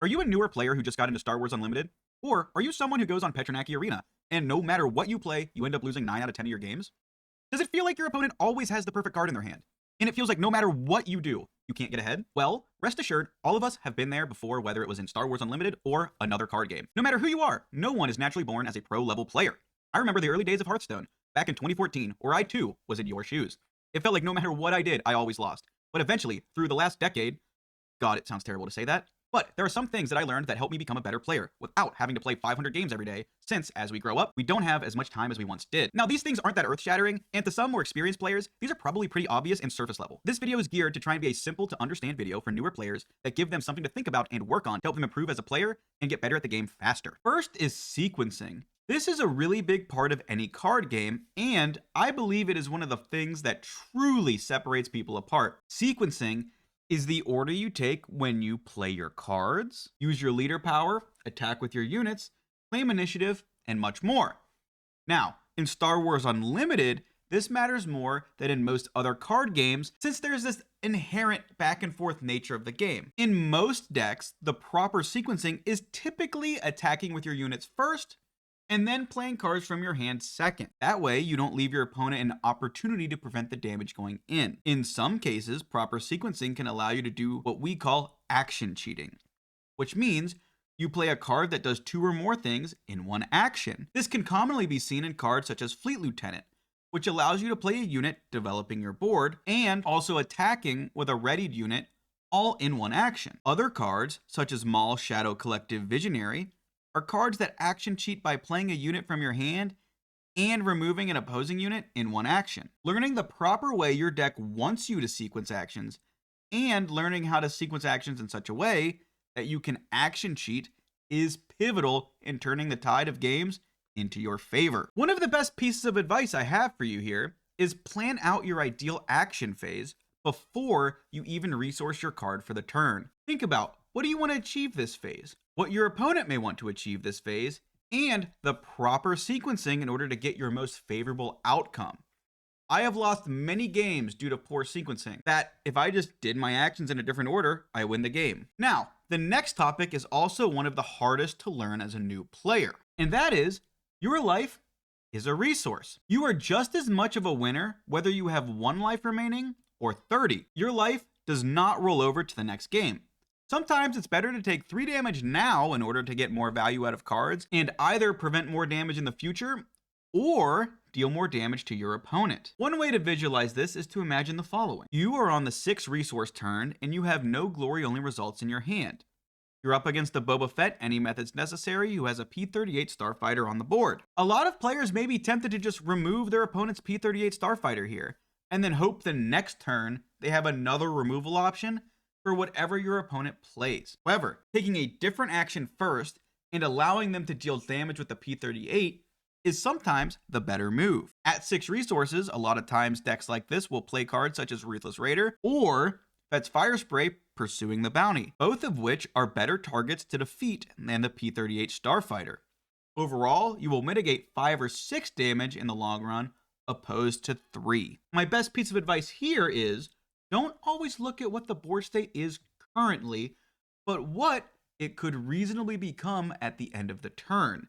Are you a newer player who just got into Star Wars Unlimited? Or are you someone who goes on Petranaki Arena and no matter what you play, you end up losing 9 out of 10 of your games? Does it feel like your opponent always has the perfect card in their hand? And it feels like no matter what you do, you can't get ahead? Well, rest assured, all of us have been there before, whether it was in Star Wars Unlimited or another card game. No matter who you are, no one is naturally born as a pro-level player. I remember the early days of Hearthstone, back in 2014, where I too was in your shoes. It felt like no matter what I did, I always lost. But eventually, through the last decade, God, it sounds terrible to say that, but there are some things that I learned that helped me become a better player without having to play 500 games every day, since as we grow up, we don't have as much time as we once did. Now, these things aren't that earth-shattering, and to some more experienced players, these are probably pretty obvious and surface level. This video is geared to try and be a simple to understand video for newer players that give them something to think about and work on to help them improve as a player and get better at the game faster. First is sequencing. This is a really big part of any card game, and I believe it is one of the things that truly separates people apart. Sequencing is the order you take when you play your cards, use your leader power, attack with your units, claim initiative, and much more. Now, in Star Wars Unlimited, this matters more than in most other card games since there's this inherent back and forth nature of the game. In most decks, the proper sequencing is typically attacking with your units first, and then playing cards from your hand second. That way, you don't leave your opponent an opportunity to prevent the damage going in. In some cases, proper sequencing can allow you to do what we call action cheating, which means you play a card that does 2 or more things in one action. This can commonly be seen in cards such as Fleet Lieutenant, which allows you to play a unit developing your board and also attacking with a readied unit all in one action. Other cards, such as Maul Shadow Collective Visionary, are cards that action cheat by playing a unit from your hand and removing an opposing unit in one action. Learning the proper way your deck wants you to sequence actions and learning how to sequence actions in such a way that you can action cheat is pivotal in turning the tide of games into your favor. One of the best pieces of advice I have for you here is plan out your ideal action phase before you even resource your card for the turn. Think about, what do you want to achieve this phase? What your opponent may want to achieve this phase, and the proper sequencing in order to get your most favorable outcome. I have lost many games due to poor sequencing, that if I just did my actions in a different order, I win the game. Now, the next topic is also one of the hardest to learn as a new player, and that is, your life is a resource. You are just as much of a winner whether you have 1 life remaining or 30. Your life does not roll over to the next game. Sometimes it's better to take 3 damage now in order to get more value out of cards and either prevent more damage in the future or deal more damage to your opponent. One way to visualize this is to imagine the following. You are on the 6 resource turn and you have no glory only results in your hand. You're up against a Boba Fett, any methods necessary, who has a P-38 Starfighter on the board. A lot of players may be tempted to just remove their opponent's P-38 Starfighter here and then hope the next turn they have another removal option for whatever your opponent plays. However, taking a different action first and allowing them to deal damage with the P-38 is sometimes the better move. At 6 resources, a lot of times decks like this will play cards such as Ruthless Raider or Fett's Fire Spray Pursuing the Bounty, both of which are better targets to defeat than the P-38 Starfighter. Overall, you will mitigate 5 or 6 damage in the long run, opposed to 3. My best piece of advice here is, don't always look at what the board state is currently, but what it could reasonably become at the end of the turn.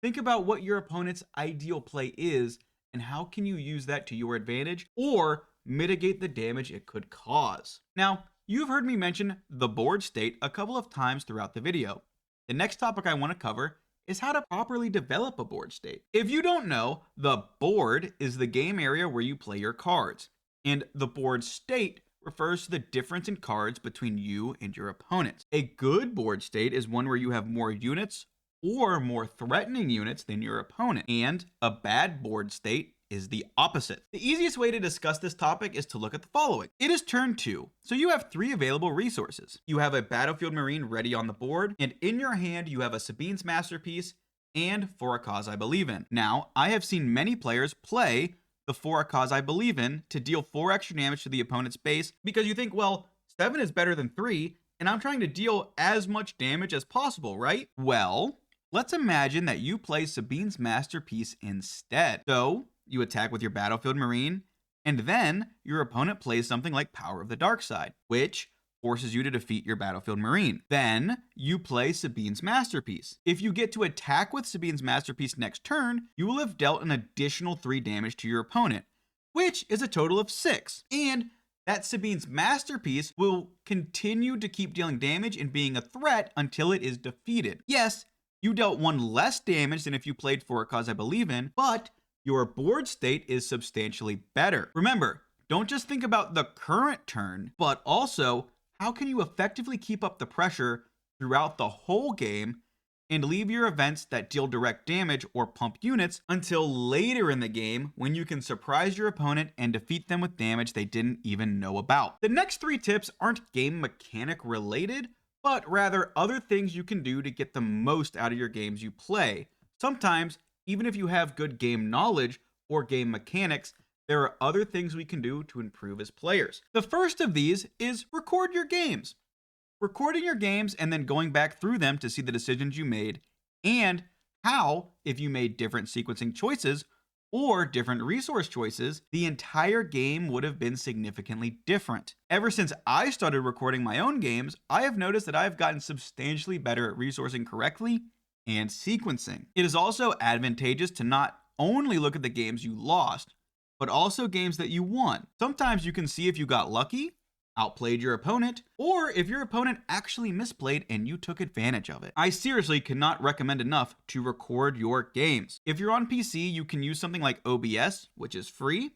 Think about what your opponent's ideal play is and how can you use that to your advantage or mitigate the damage it could cause. Now, you've heard me mention the board state a couple of times throughout the video. The next topic I want to cover is how to properly develop a board state. If you don't know, the board is the game area where you play your cards. And the board state refers to the difference in cards between you and your opponent. A good board state is one where you have more units or more threatening units than your opponent. And a bad board state is the opposite. The easiest way to discuss this topic is to look at the following. It is turn 2, so you have 3 available resources. You have a Battlefield Marine ready on the board, and in your hand you have a Sabine's Masterpiece and For a Cause I Believe In. Now, I have seen many players play the For a Cause I Believe In to deal 4 extra damage to the opponent's base because you think, well, 7 is better than 3, and I'm trying to deal as much damage as possible, right? Well, let's imagine that you play Sabine's Masterpiece instead. So, you attack with your Battlefield Marine, and then your opponent plays something like Power of the Dark Side, which forces you to defeat your battlefield marine. Then you play Sabine's Masterpiece. If you get to attack with Sabine's Masterpiece next turn, you will have dealt an additional 3 damage to your opponent, which is a total of 6. And that Sabine's Masterpiece will continue to keep dealing damage and being a threat until it is defeated. Yes, you dealt 1 less damage than if you played For a Cause I Believe In, but your board state is substantially better. Remember, don't just think about the current turn, but also how can you effectively keep up the pressure throughout the whole game and leave your events that deal direct damage or pump units until later in the game when you can surprise your opponent and defeat them with damage they didn't even know about. The next 3 tips aren't game mechanic related, but rather other things you can do to get the most out of your games you play. Sometimes, even if you have good game knowledge or game mechanics, there are other things we can do to improve as players. The first of these is record your games. Recording your games and then going back through them to see the decisions you made and how, if you made different sequencing choices or different resource choices, the entire game would have been significantly different. Ever since I started recording my own games, I have noticed that I have gotten substantially better at resourcing correctly and sequencing. It is also advantageous to not only look at the games you lost, but also games that you won. Sometimes you can see if you got lucky, outplayed your opponent, or if your opponent actually misplayed and you took advantage of it. I seriously cannot recommend enough to record your games. If you're on PC, you can use something like OBS, which is free,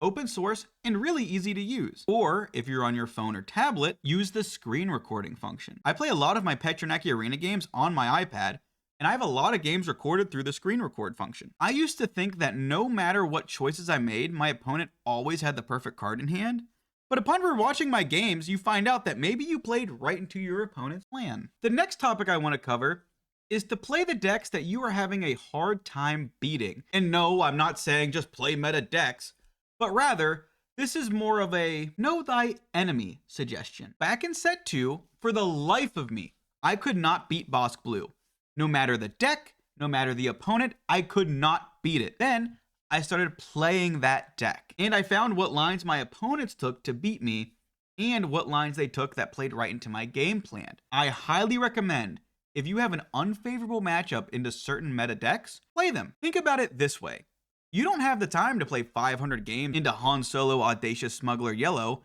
open source, and really easy to use. Or if you're on your phone or tablet, use the screen recording function. I play a lot of my Petranaki Arena games on my iPad, and I have a lot of games recorded through the screen record function. I used to think that no matter what choices I made, my opponent always had the perfect card in hand. But upon rewatching my games, you find out that maybe you played right into your opponent's plan. The next topic I want to cover is to play the decks that you are having a hard time beating. And no, I'm not saying just play meta decks, but rather, this is more of a know thy enemy suggestion. Back in set 2, for the life of me, I could not beat Bosk Blue. No matter the deck, no matter the opponent, I could not beat it. Then I started playing that deck, and I found what lines my opponents took to beat me and what lines they took that played right into my game plan. I highly recommend, if you have an unfavorable matchup into certain meta decks, play them. Think about it this way. You don't have the time to play 500 games into Han Solo Audacious Smuggler Yellow,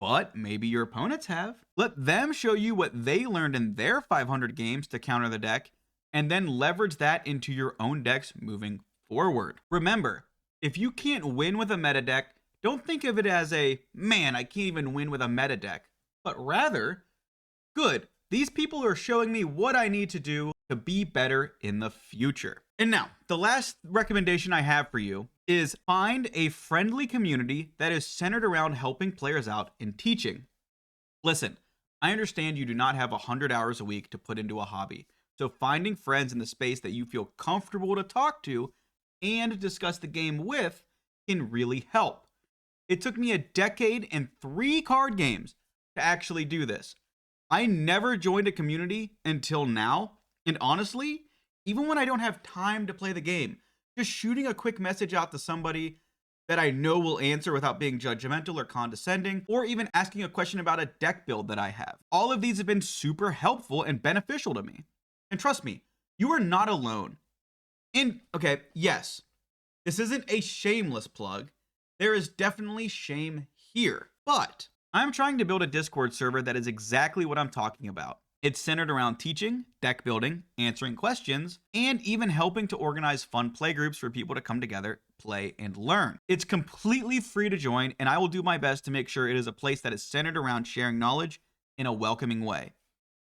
but maybe your opponents have. Let them show you what they learned in their 500 games to counter the deck, and then leverage that into your own decks moving forward. Remember, if you can't win with a meta deck, don't think of it as a, man, I can't even win with a meta deck, but rather, good, these people are showing me what I need to do to be better in the future. And now, the last recommendation I have for you is find a friendly community that is centered around helping players out and teaching. Listen, I understand you do not have 100 hours a week to put into a hobby, so finding friends in the space that you feel comfortable to talk to and discuss the game with can really help. It took me a decade and 3 card games to actually do this. I never joined a community until now, and honestly, even when I don't have time to play the game, just shooting a quick message out to somebody that I know will answer without being judgmental or condescending, or even asking a question about a deck build that I have. All of these have been super helpful and beneficial to me. And trust me, you are not alone. And, okay, yes, this isn't a shameless plug. There is definitely shame here. But I'm trying to build a Discord server that is exactly what I'm talking about. It's centered around teaching, deck building, answering questions, and even helping to organize fun playgroups for people to come together, play, and learn. It's completely free to join, and I will do my best to make sure it is a place that is centered around sharing knowledge in a welcoming way.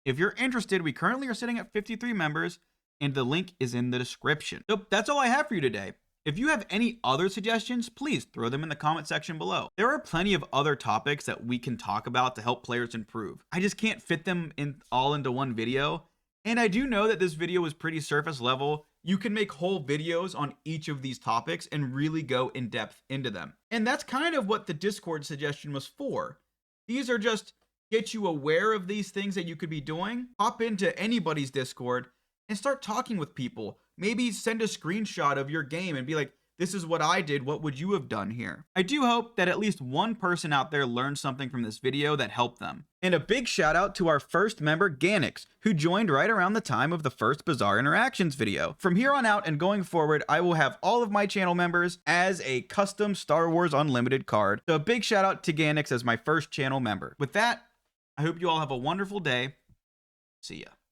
If you're interested, we currently are sitting at 53 members, and the link is in the description. So that's all I have for you today. If you have any other suggestions, please throw them in the comment section below. There are plenty of other topics that we can talk about to help players improve. I just can't fit them all into one video. And I do know that this video is pretty surface level. You can make whole videos on each of these topics and really go in depth into them. And that's kind of what the Discord suggestion was for. These are just get you aware of these things that you could be doing. Hop into anybody's Discord and start talking with people. Maybe send a screenshot of your game and be like, this is what I did. What would you have done here? I do hope that at least one person out there learned something from this video that helped them. And a big shout out to our first member, Ganix, who joined right around the time of the first Bizarre Interactions video. From here on out and going forward, I will have all of my channel members as a custom Star Wars Unlimited card. So a big shout out to Ganix as my first channel member. With that, I hope you all have a wonderful day. See ya.